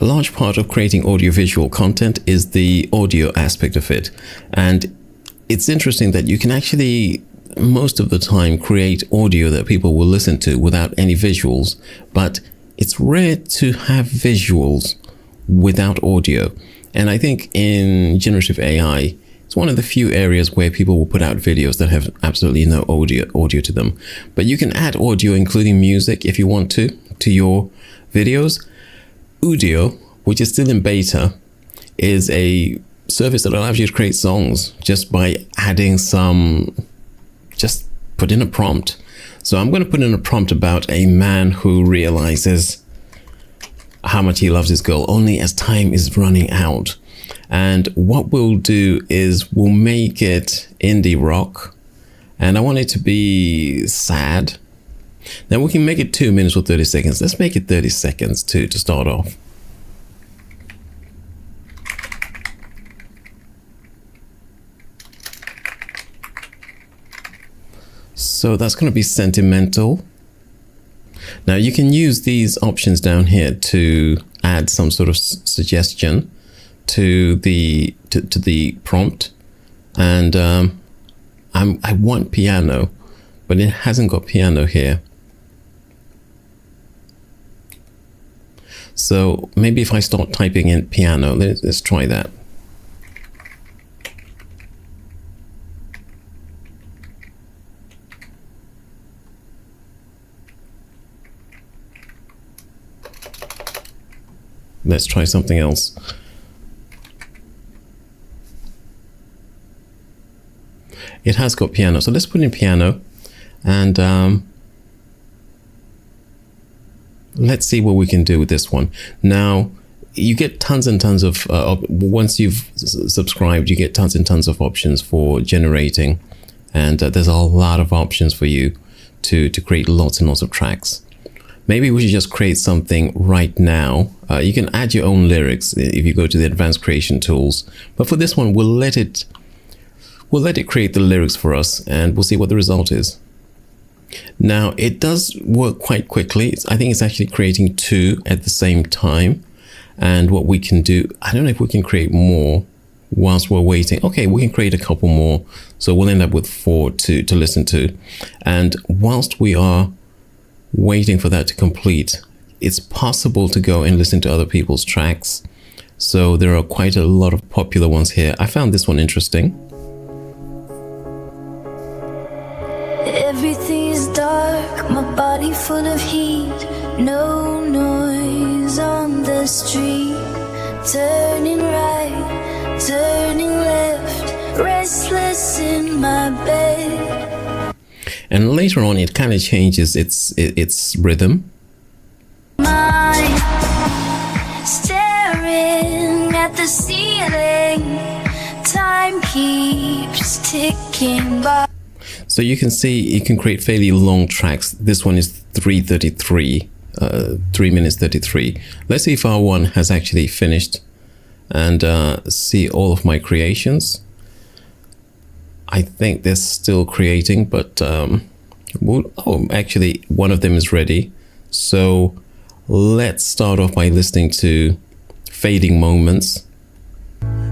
A large part of creating audiovisual content is the audio aspect of it. And it's interesting that you can actually, most of the time, create audio that people will listen to without any visuals, but it's rare to have visuals without audio. And I think in generative AI, it's one of the few areas where people will put out videos that have absolutely no audio to them. But you can add audio, including music, if you want to your videos. Udio, which is still in beta, is a service that allows you to create songs just by adding just put in a prompt. So I'm going to put in a prompt about a man who realizes how much he loves his girl only as time is running out. And what we'll do is we'll make it indie rock, and I want it to be sad. Now we can make it 2 minutes or 30 seconds. Let's make it 30 seconds to start off. So that's going to be sentimental. Now you can use these options down here to add some sort of suggestion to the prompt. And I want piano, but it hasn't got piano here. So maybe if I start typing in piano, let's try that. Let's try something else. It has got piano, so let's put in piano, and let's see what we can do with this one. Now, you get tons and tons of, once you've subscribed, you get tons and tons of options for generating, and there's a lot of options for you to create lots and lots of tracks. Maybe we should just create something right now. You can add your own lyrics if you go to the advanced creation tools. But for this one, we'll let it create the lyrics for us, and we'll see what the result is. Now, it does work quite quickly. I think it's actually creating 2 at the same time. And what we can do, I don't know if we can create more whilst we're waiting. Okay, we can create a couple more. So we'll end up with 4 to listen to. And whilst we are waiting for that to complete, it's possible to go and listen to other people's tracks. So there are quite a lot of popular ones here. I found this one interesting. Everything is dark, my body full of heat, no noise on the street, turning right, turning left, restless in my bed. And later on, it kind of changes its rhythm. Mind staring at the ceiling, time keeps ticking by. So you can see you can create fairly long tracks. This one is 3:33, 3 minutes 33. Let's see if our one has actually finished, and see all of my creations. I think they're still creating, but actually one of them is ready. So let's start off by listening to Fading Moments.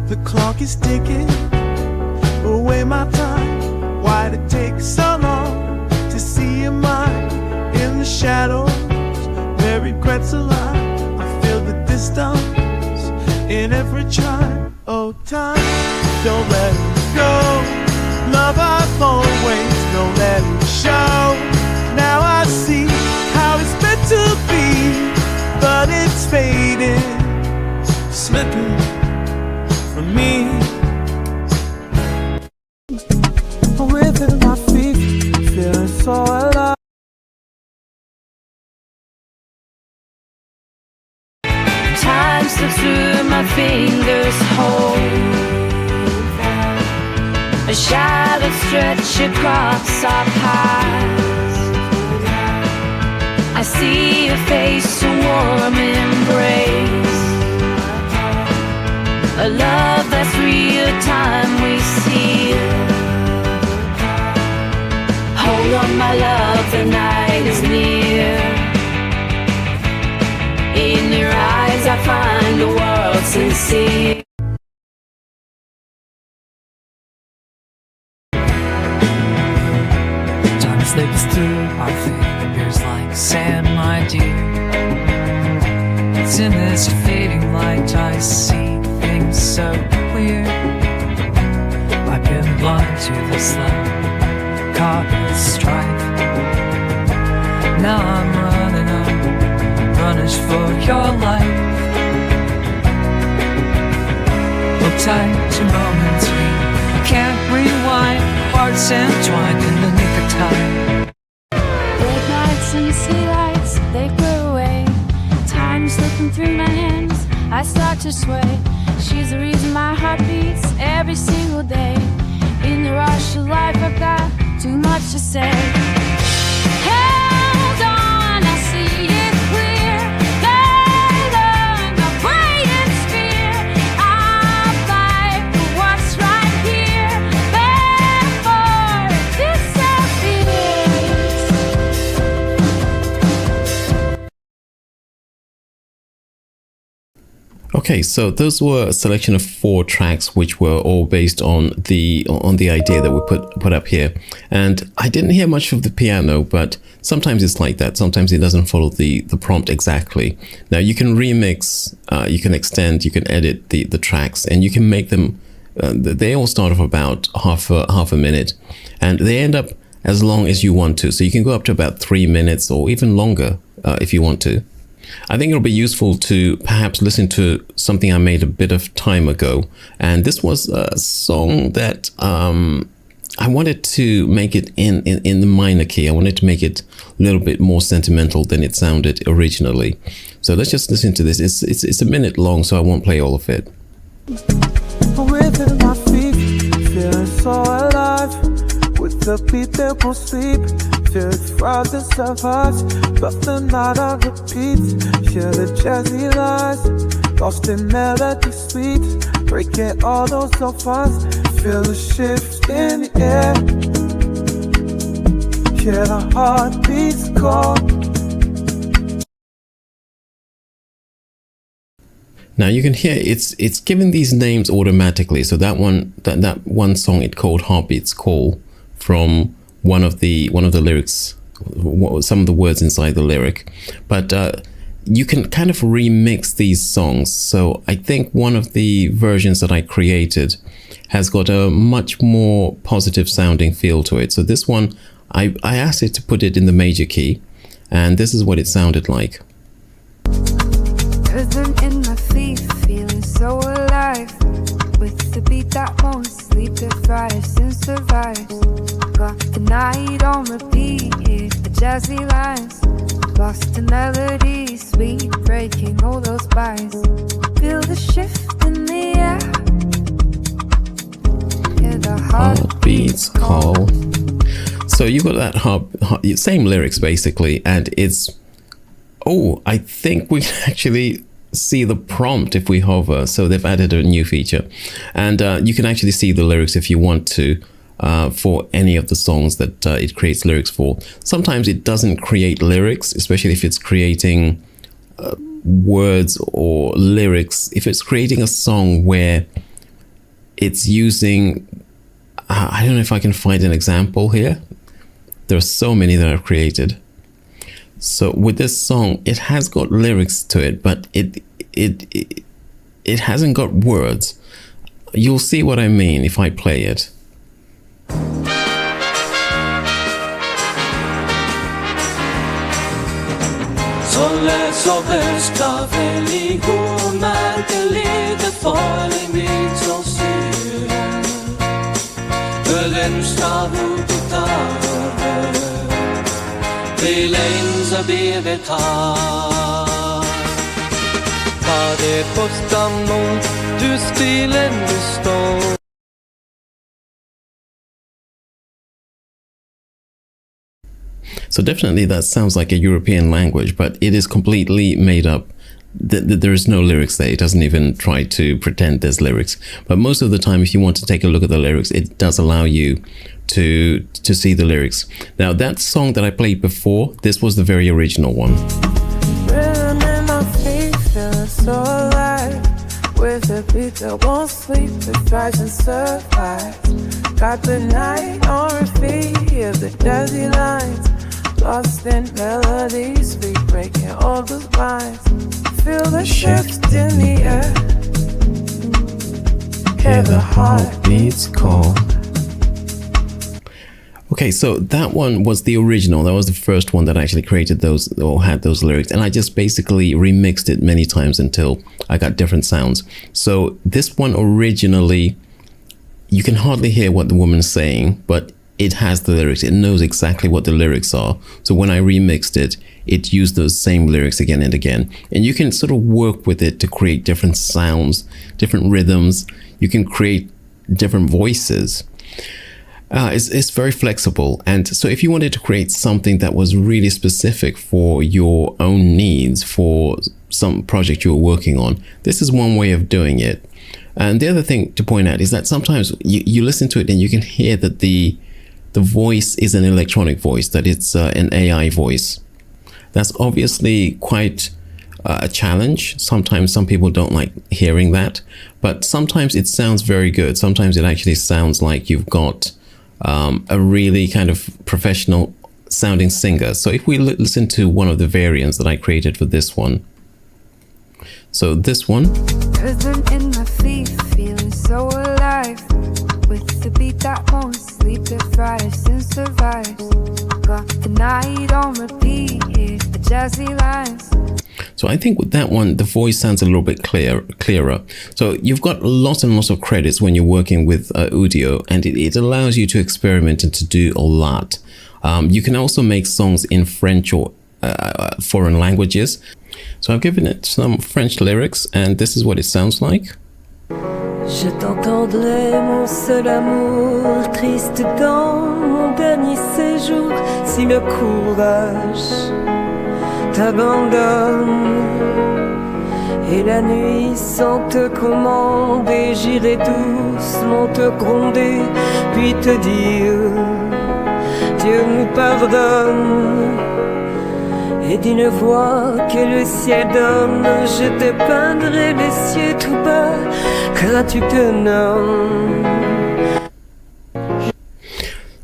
The clock is ticking away my time. Why'd it take so long to see your mind in the shadows? Where regrets alive, I feel the distance in every chime. Oh, time, don't let it go. Love I've always, don't let it show. Now I see how it's meant to be, but it's fading, slipping from me. Within my feet, feeling so alive. Time slips through my fingers, hold. A shadow stretch across our paths. I see your face, a warm embrace. A love that's real time we seal. Hold on, my love, the night is near. In your eyes I find to see. Time slips through our fingers like sand, my dear. It's in this fading light I see things so clear. I've been blind to this love, caught with strife. Now I'm running for your life. Hold tight to moments we can't rewind. Hearts entwined in the nick of time. Red nights and city lights, they blur away. Time slipping through my hands, I start to sway. She's the reason my heart beats every single day. In the rush of life, I've got too much to say. Hold on, I see it clear. Let alone my brightest fear. I'll fight for what's right here before it disappears. Okay, so those were a selection of 4 tracks which were all based on the idea that we put up here. And I didn't hear much of the piano, but sometimes it's like that. Sometimes it doesn't follow the prompt exactly. Now you can remix, you can extend, you can edit the tracks, and you can make them, they all start off about half a minute, and they end up as long as you want to. So you can go up to about 3 minutes or even longer if you want to. I think it'll be useful to perhaps listen to something I made a bit of time ago. And this was a song that I wanted to make it in the minor key. I wanted to make it a little bit more sentimental than it sounded originally. So let's just listen to this. It's a minute long, so I won't play all of it. Within my feet, feeling so alive. With the beat that won't sleep, feel the frost of us, but the night on repeat. Hear the jazzy lines, lost in melody sweet, breaking all those so fast. Feel the shift in the air, hear the heartbeats call. Now you can hear it's given these names automatically. So that one song, it called Heartbeats Call, from one of the lyrics, some of the words inside the lyric. But you can kind of remix these songs. So I think one of the versions that I created has got a much more positive sounding feel to it. So this one, I asked it to put it in the major key, and this is what it sounded like. Rhythm in my feet, feeling so alive. With the beat that won't sleep, it thrives and survives. Got the night on repeat, hear the jazzy lines. Lost in melody, sweet, breaking all those bars. Feel the shift in the air. Hear the Heartbeats Call. So you got that same lyrics basically, and it's, oh, I think we can actually see the prompt if we hover. So they've added a new feature, and you can actually see the lyrics if you want to, for any of the songs that it creates lyrics for. Sometimes it doesn't create lyrics, especially if it's creating words or lyrics. If it's creating a song where it's using, I don't know if I can find an example here. There are so many that I've created. So with this song, it has got lyrics to it, but it hasn't got words. You'll see what I mean if I play it. So definitely that sounds like a European language, but it is completely made up. There is no lyrics there. It doesn't even try to pretend there's lyrics. But most of the time, if you want to take a look at the lyrics, it does allow you to see the lyrics. Now that song that I played before, this was the very original one. Rhythm in my feet, feeling so alive. With a beat that won't sleep, that tries and survives. Got the night on repeat, hear the jazzy lines, lost in melody, speak breaking all the lines. Feel the shift in the air, hear the heartbeats call. Okay, so that one was the original. That was the first one that actually created those or had those lyrics. And I just basically remixed it many times until I got different sounds. So this one originally, you can hardly hear what the woman's saying, but it has the lyrics. It knows exactly what the lyrics are. So when I remixed it, it used those same lyrics again and again. And you can sort of work with it to create different sounds, different rhythms. You can create different voices. It's very flexible. And so if you wanted to create something that was really specific for your own needs, for some project you were working on, this is one way of doing it. And the other thing to point out is that sometimes you listen to it and you can hear that the voice is an electronic voice, that it's an AI voice. That's obviously quite a challenge. Sometimes some people don't like hearing that, but sometimes it sounds very good. Sometimes it actually sounds like you've got a really kind of professional sounding singer. So if we listen to one of the variants that I created for this one. So this one. Rhythm in my feet, feeling so alive. With the beat that won't sleep, that thrives and survives. Got the night on repeat, hear the jazzy lines. So I think with that one, the voice sounds a little bit clearer. So you've got lots and lots of credits when you're working with Udio, and it allows you to experiment and to do a lot. You can also make songs in French or foreign languages. So I've given it some French lyrics, and this is what it sounds like. Je t'entendrai, mon seul amour, triste dans mon dernier séjour, si le courage t'abandonne. Et la nuit sans te commander, j'irai doucement te gronder, puis te dire, Dieu nous pardonne. Et d'une voix que le ciel donne, je te peindrai les cieux tout bas, car tu te nommes.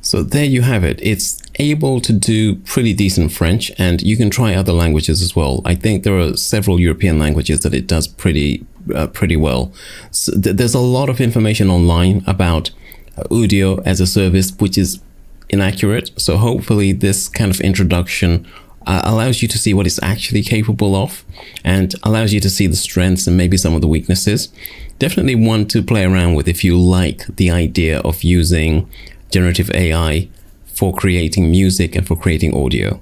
So there you have it. It's able to do pretty decent French, and you can try other languages as well. I think there are several European languages that it does pretty well. So there's a lot of information online about Udio as a service, which is inaccurate. So hopefully this kind of introduction allows you to see what it's actually capable of and allows you to see the strengths and maybe some of the weaknesses. Definitely one to play around with if you like the idea of using generative AI for creating music and for creating audio.